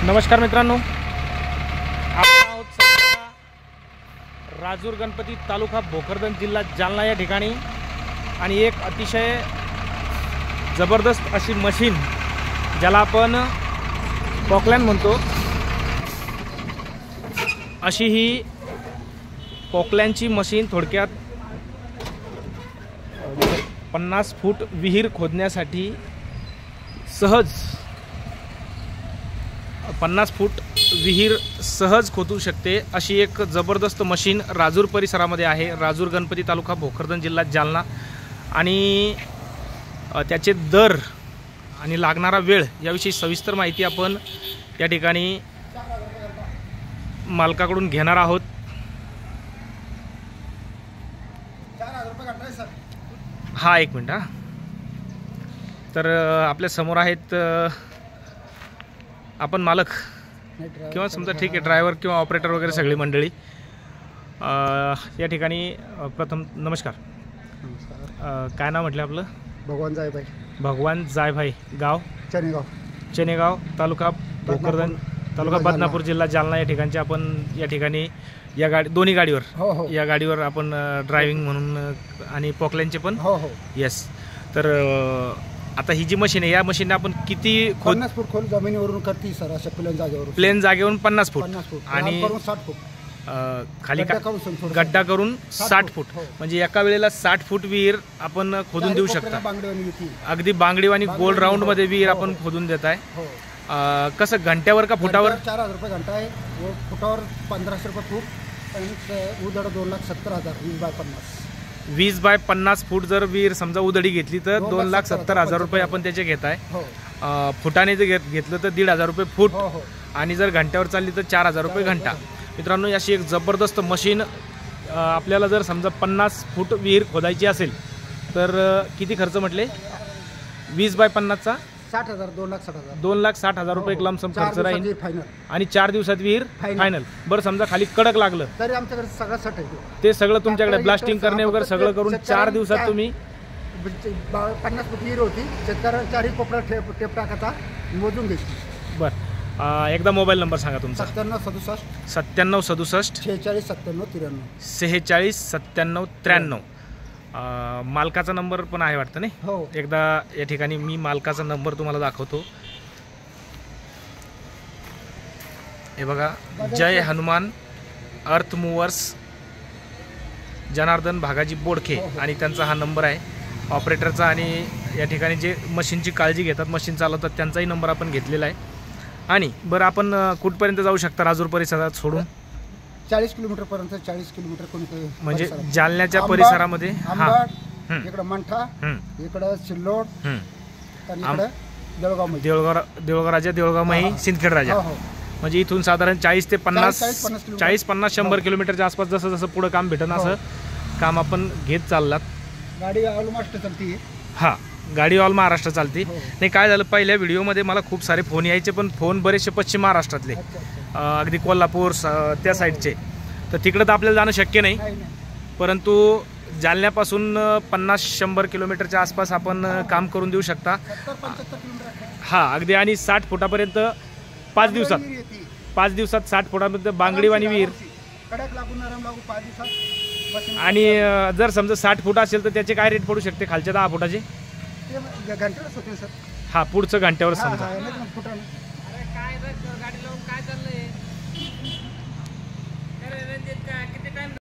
नमस्कार मित्रांनो, आपण आहोत सध्या राजूर गणपती तालुका भोकरदन जिल्हा जालना या ठिकाणी आणि एक अतिशय जबरदस्त अशी मशीन ज्याला आपण पॉकलॅन म्हणतो, अशी ही पॉकलॅनची मशीन थोडक्यात 50 फूट विहीर खोदण्यासाठी सहज 50 फूट विहीर सहज खोदू शकते अशी एक जबरदस्त मशीन राजूर परिसरामध्ये आहे। राजूर गणपती तालुका भोकरदन जिल्हा जालना आणि त्याचे दर आणि लागणारा वेळ याविषयी सविस्तर माहिती आपण या ठिकाणी मालकाकडून घेणार आहोत। हा, एक मिनिट। तर आपल्या समोर आहेत आपण मालक किंवा समजा ठीक आहे ड्रायव्हर किंवा ऑपरेटर वगैरे सगळी मंडळी या ठिकाणी। प्रथम नमस्कार, काय नाव म्हटलं आपलं? भगवान जायभाई। भगवान जायभाई, गाव चेनेगाव, तालुका भोकरदन, तालुका बदनापूर, जिल्हा जालना या ठिकाणचे आपण या ठिकाणी या गाडी दोन्ही गाडीवर या गाडीवर आपण ड्रायव्हिंग म्हणून आणि पॉकलॅनचे पण येस। तर आता ही जी मशीन आहे या मशीनने आपण किती 50 फूट खोल जमिनीवरून करते सर, अशा प्लेन जागेवरून 50 फूट आणि 60 फूट खाली गड्डा करून 60 फूट म्हणजे एका वेळेला 60 फूट विहीर आपण खोदून देऊ शकता। अगदी बांगडीवानी गोल राऊंड मध्ये विहीर आपण खोदून देत आहे। कसं घंट्यावर का फुटावर? 4000 रुपये घंटा आहे, फुटावर 1500 रुपये फूट आणि उधड 2,70,000 20 बाय 50 फूट जर विहीर समजा उधडी घेतली तर 2,70,000 रुपये आपण त्याचे घेत आहे। फुटाने जर घेतलं तर 1,500 रुपये फूट आणि जर घंट्यावर चालली तर 4,000 रुपये घंटा। मित्रांनो, अशी एक जबरदस्त मशीन आपल्याला जर समजा 50 फूट विहीर खोदायची असेल तर किती खर्च म्हटले? 20 बाय 50चा 60,000 2,60,000 2,60,000 रुपये एक लमसम खर्च राहील आणि 4 दिवसात विहीर फायनल। बरं, समजा खाली कडक लागलं तरी आमच्याकडे सगळं सट आहे, ते सगळं तुमच्याकडे ब्लास्टिंग करणे वगैरे सगळं करून 4 दिवसात तुम्ही 50 फूट विहीर होती, शेतकऱ्याला 4 कोपरा टेप टाकायचा, मोजून घ्यायची। बरं, एकदा मोबाईल नंबर सांगा तुमचा? 9767 46 97 93 मालकाचा नंबर पण आहे वाटतं नाही? हो। एकदा या ठिकाणी मी मालकाचा नंबर तुम्हाला दाखवतो। हे बघा, जय हनुमान अर्थ मूवर्स, जनार्दन भागाजी बोडखे आणि त्यांचा हा नंबर आहे ऑपरेटरचा। आणि या ठिकाणी जे मशीनची काळजी घेतात, मशीन चालवतात, त्यांचाही नंबर आपण घेतलेला आहे। आणि बरं, आपण कुठपर्यंत जाऊ शकता राजूर परिसरात सोडून? 40 किलोमीटर पर्यंत, 40 किलोमीटर कोणी म्हणजे जालन्याच्या परिसरामध्ये इकडं मंठा, इकडं सिल्लोड आणि इकडं देऊळगाव राजा, देऊळगाव माही, सिंदखेड राजा। म्हणजे इथून साधारण 40 ते 50 40-50-100 किलोमीटरच्या आसपास जसं जसं पुढं काम भेटन असं काम आपण घेत चाललात। गाडी ऑलमोस्ट चालती। हा, गाडी ऑल महाराष्ट्र चालती। नाही, काय झालं, पहिल्या व्हिडिओमध्ये मला खूप सारे फोन यायचे, पण फोन बरेचसे पश्चिम महाराष्ट्रातले, अगदी कोल्हापूर त्या साईडचे, तर तिकडं तर आपल्याला जाणं शक्य नाही। परंतु जालन्यापासून 50-100 किलोमीटरच्या आसपास आपण काम करून देऊ शकता। हा, अगदी आणि 60 फुटापर्यंत 5 दिवसात 60 फुटापर्यंत बांगडीवाणी विहीर। आणि जर समजा 60 फूट असेल तर त्याचे काय रेट पडू शकते खालच्या 10 फुटाचे? हा, पुढचं घंट्यावर समजा।